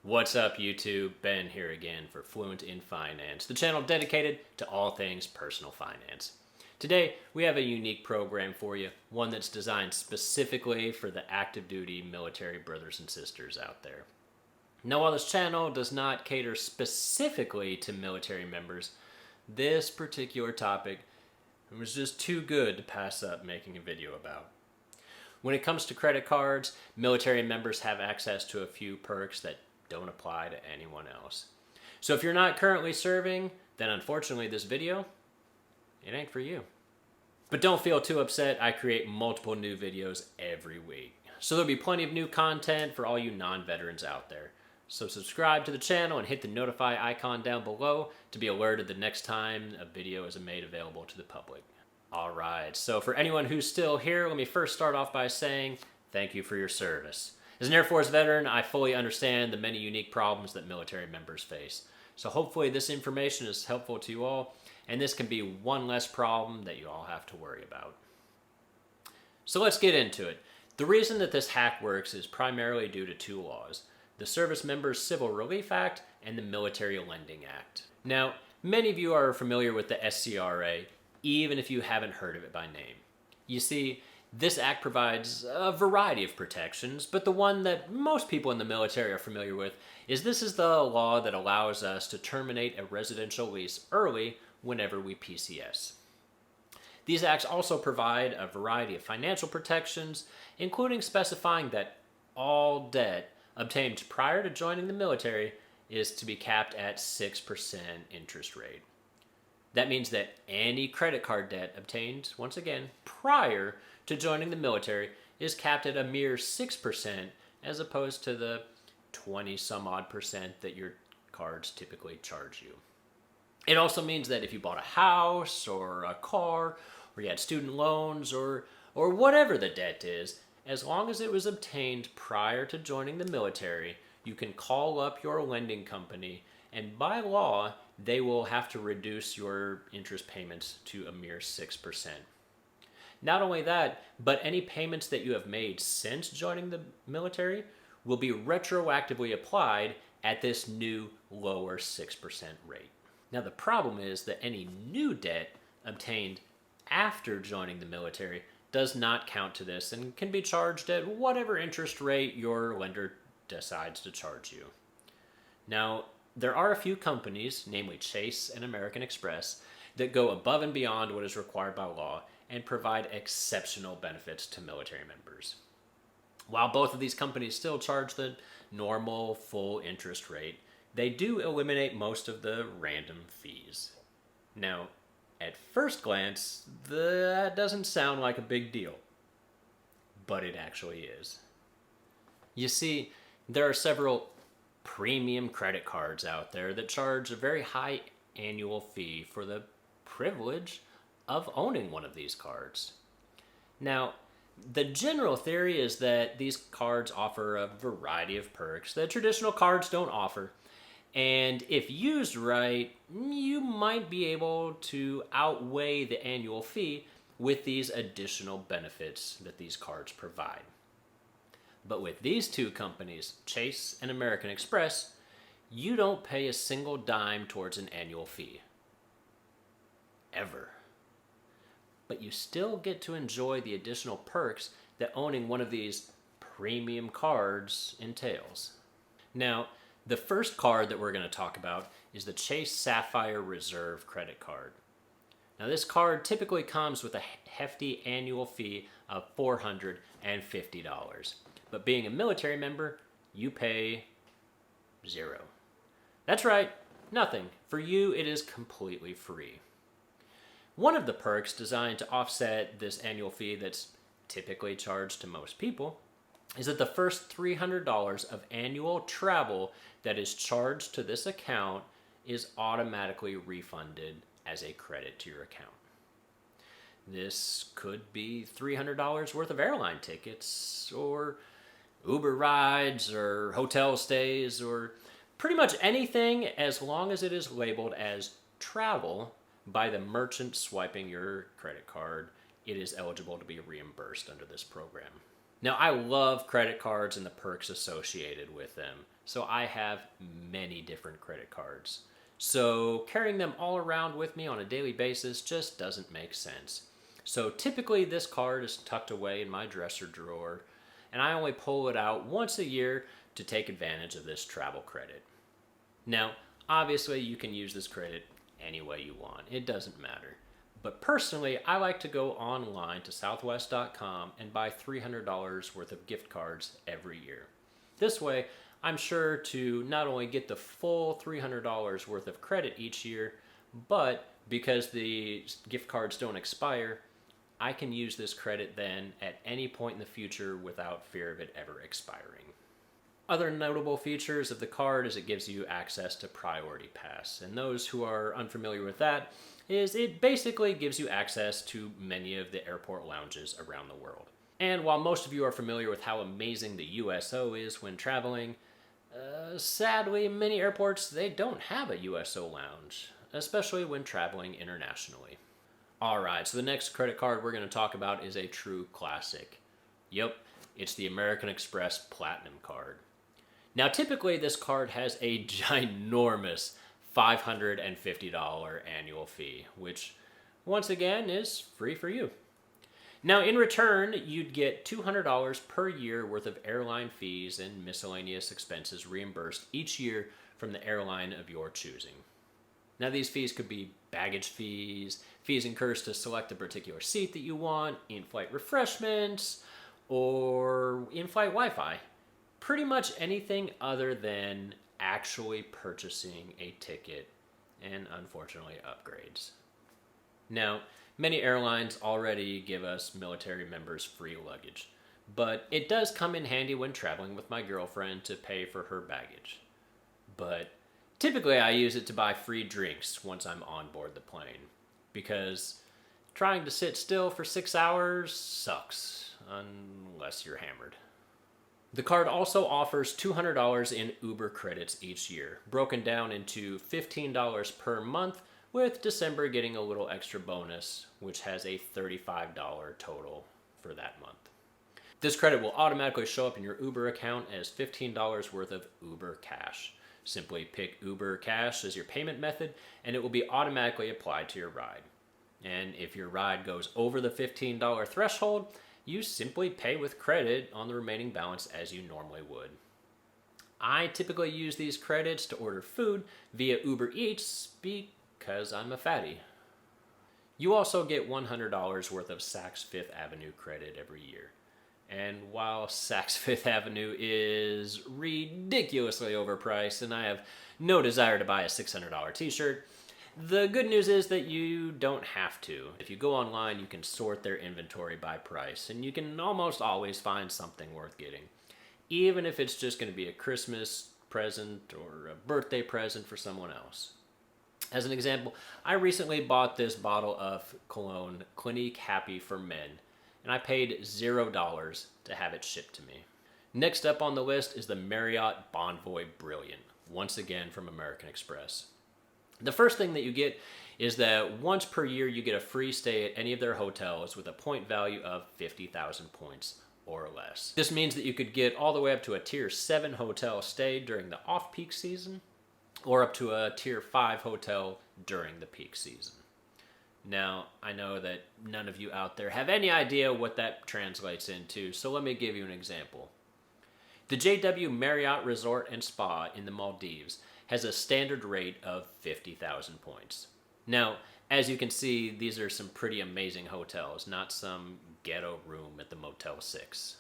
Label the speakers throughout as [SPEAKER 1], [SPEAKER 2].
[SPEAKER 1] What's up, YouTube? Ben here again for Fluent in Finance, the channel dedicated to all things personal finance. Today, we have a unique program for you, one that's designed specifically for the active duty military brothers and sisters out there. Now, while this channel does not cater specifically to military members, this particular topic was just too good to pass up making a video about. When it comes to credit cards, military members have access to a few perks that don't apply to anyone else. So if you're not currently serving, then unfortunately this video, it ain't for you. But don't feel too upset, I create multiple new videos every week. So there'll be plenty of new content for all you non-veterans out there. So subscribe to the channel and hit the notify icon down below to be alerted the next time a video is made available to the public. Alright, so for anyone who's still here, let me first start off by saying thank you for your service. As an Air Force veteran, I fully understand the many unique problems that military members face. So hopefully this information is helpful to you all, and this can be one less problem that you all have to worry about. So let's get into it. The reason that this hack works is primarily due to two laws: the Service Members Civil Relief Act and the Military Lending Act. Now, many of you are familiar with the SCRA, even if you haven't heard of it by name. You see, this act provides a variety of protections, but the one that most people in the military are familiar with is this is the law that allows us to terminate a residential lease early whenever we PCS. These acts also provide a variety of financial protections, including specifying that all debt obtained prior to joining the military is to be capped at 6% interest rate. That means that any credit card debt obtained, once again, prior to joining the military is capped at a mere 6% as opposed to the 20-some-odd% that your cards typically charge you. It also means that if you bought a house or a car, or you had student loans, or whatever the debt is, as long as it was obtained prior to joining the military, you can call up your lending company, and by law, they will have to reduce your interest payments to a mere 6%. Not only that, but any payments that you have made since joining the military will be retroactively applied at this new lower 6% rate. Now the problem is that any new debt obtained after joining the military does not count to this and can be charged at whatever interest rate your lender decides to charge you. Now, there are a few companies, namely Chase and American Express, that go above and beyond what is required by law and provide exceptional benefits to military members. While both of these companies still charge the normal full interest rate, they do eliminate most of the random fees. Now, at first glance, that doesn't sound like a big deal, but it actually is. You see, there are several premium credit cards out there that charge a very high annual fee for the privilege of owning one of these cards. Now, the general theory is that these cards offer a variety of perks that traditional cards don't offer, and if used right, you might be able to outweigh the annual fee with these additional benefits that these cards provide. But with these two companies, Chase and American Express, you don't pay a single dime towards an annual fee. Ever. But you still get to enjoy the additional perks that owning one of these premium cards entails. Now, the first card that we're going to talk about is the Chase Sapphire Reserve credit card. Now, this card typically comes with a hefty annual fee of $450. But being a military member, you pay $0. That's right, nothing. For you, it is completely free. One of the perks designed to offset this annual fee that's typically charged to most people is that the first $300 of annual travel that is charged to this account is automatically refunded as a credit to your account. This could be $300 worth of airline tickets, or Uber rides, or hotel stays, or pretty much anything as long as it is labeled as travel by the merchant swiping your credit card. It is eligible to be reimbursed under this program. Now, I love credit cards and the perks associated with them, so I have many different credit cards. So, carrying them all around with me on a daily basis just doesn't make sense. So, typically, this card is tucked away in my dresser drawer, and I only pull it out once a year to take advantage of this travel credit. Now, obviously, you can use this credit any way you want, it doesn't matter. But personally, I like to go online to Southwest.com and buy $300 worth of gift cards every year. This way, I'm sure to not only get the full $300 worth of credit each year, but because the gift cards don't expire, I can use this credit then at any point in the future without fear of it ever expiring. Other notable features of the card is it gives you access to Priority Pass, and those who are unfamiliar with that is it basically gives you access to many of the airport lounges around the world. And while most of you are familiar with how amazing the USO is when traveling, sadly, many airports, they don't have a USO lounge, especially when traveling internationally. Alright, so the next credit card we're going to talk about is a true classic. Yep, it's the American Express Platinum Card. Now, typically, this card has a ginormous $550 annual fee, which, once again, is free for you. Now, in return, you'd get $200 per year worth of airline fees and miscellaneous expenses reimbursed each year from the airline of your choosing. Now, these fees could be baggage fees, fees incurred to select a particular seat that you want, in-flight refreshments, or in-flight Wi-Fi. Pretty much anything other than actually purchasing a ticket and, unfortunately, upgrades. Now, many airlines already give us military members free luggage, but it does come in handy when traveling with my girlfriend to pay for her baggage. But typically I use it to buy free drinks once I'm on board the plane, because trying to sit still for 6 hours sucks, unless you're hammered. The card also offers $200 in Uber credits each year, broken down into $15 per month, with December getting a little extra bonus, which has a $35 total for that month. This credit will automatically show up in your Uber account as $15 worth of Uber Cash. Simply pick Uber Cash as your payment method, and it will be automatically applied to your ride. And if your ride goes over the $15 threshold, you simply pay with credit on the remaining balance as you normally would. I typically use these credits to order food via Uber Eats because I'm a fatty. You also get $100 worth of Saks Fifth Avenue credit every year. And while Saks Fifth Avenue is ridiculously overpriced and I have no desire to buy a $600 t-shirt, the good news is that you don't have to. If you go online, you can sort their inventory by price, and you can almost always find something worth getting, even if it's just going to be a Christmas present or a birthday present for someone else. As an example, I recently bought this bottle of cologne, Clinique Happy for Men, and I paid $0 to have it shipped to me. Next up on the list is the Marriott Bonvoy Brilliant, once again from American Express. The first thing that you get is that once per year you get a free stay at any of their hotels with a point value of 50,000 points or less. This means that you could get all the way up to a Tier 7 hotel stay during the off-peak season, or up to a Tier 5 hotel during the peak season. Now, I know that none of you out there have any idea what that translates into, so let me give you an example. The JW Marriott Resort and Spa in the Maldives has a standard rate of 50,000 points. Now, as you can see, these are some pretty amazing hotels, not some ghetto room at the Motel 6.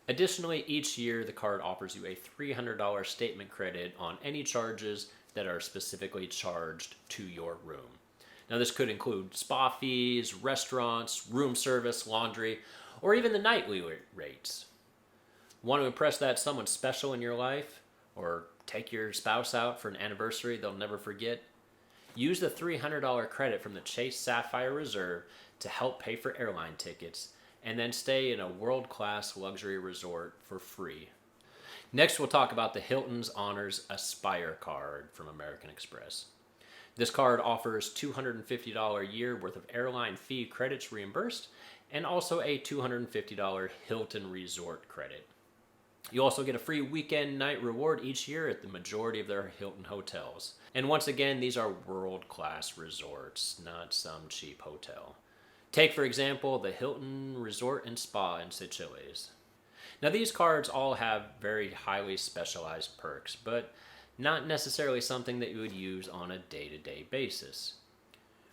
[SPEAKER 1] Additionally, each year the card offers you a $300 statement credit on any charges that are specifically charged to your room. Now, this could include spa fees, restaurants, room service, laundry, or even the nightly rates. Want to impress that someone special in your life? Or take your spouse out for an anniversary they'll never forget? Use the $300 credit from the Chase Sapphire Reserve to help pay for airline tickets, and then stay in a world-class luxury resort for free. Next, we'll talk about the Hilton's Honors Aspire card from American Express. This card offers $250 a year worth of airline fee credits reimbursed and also a $250 Hilton Resort credit. You also get a free weekend night reward each year at the majority of their Hilton hotels. And once again, these are world-class resorts, not some cheap hotel. Take, for example, the Hilton Resort and Spa in Seychelles. Now, these cards all have very highly specialized perks, but not necessarily something that you would use on a day-to-day basis.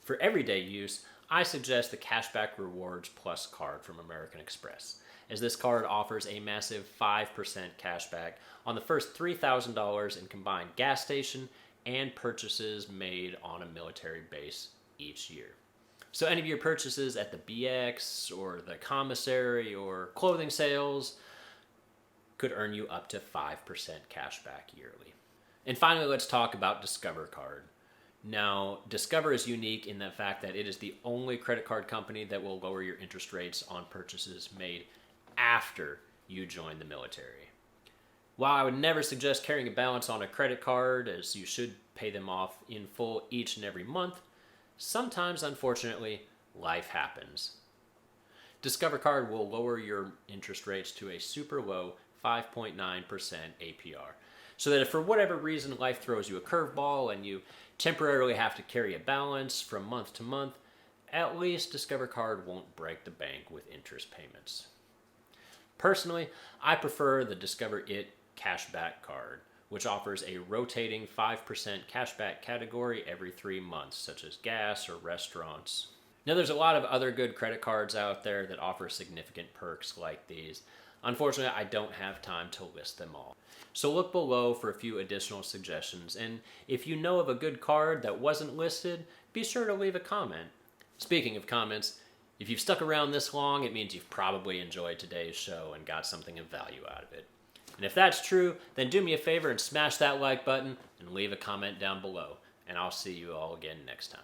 [SPEAKER 1] For everyday use, I suggest the Cashback Rewards Plus card from American Express, as this card offers a massive 5% cashback on the first $3,000 in combined gas station and purchases made on a military base each year. So any of your purchases at the BX or the commissary or clothing sales could earn you up to 5% cashback yearly. And finally, let's talk about Discover Card. Now, Discover is unique in the fact that it is the only credit card company that will lower your interest rates on purchases made after you join the military. While I would never suggest carrying a balance on a credit card, as you should pay them off in full each and every month, sometimes, unfortunately, life happens. Discover Card will lower your interest rates to a super low 5.9% APR. So that if for whatever reason life throws you a curveball and you temporarily have to carry a balance from month to month, at least Discover Card won't break the bank with interest payments. Personally, I prefer the Discover It Cashback Card, which offers a rotating 5% cashback category every 3 months, such as gas or restaurants. Now, there's a lot of other good credit cards out there that offer significant perks like these. Unfortunately, I don't have time to list them all. So look below for a few additional suggestions, and if you know of a good card that wasn't listed, be sure to leave a comment. Speaking of comments, if you've stuck around this long, it means you've probably enjoyed today's show and got something of value out of it. And if that's true, then do me a favor and smash that like button and leave a comment down below. And I'll see you all again next time.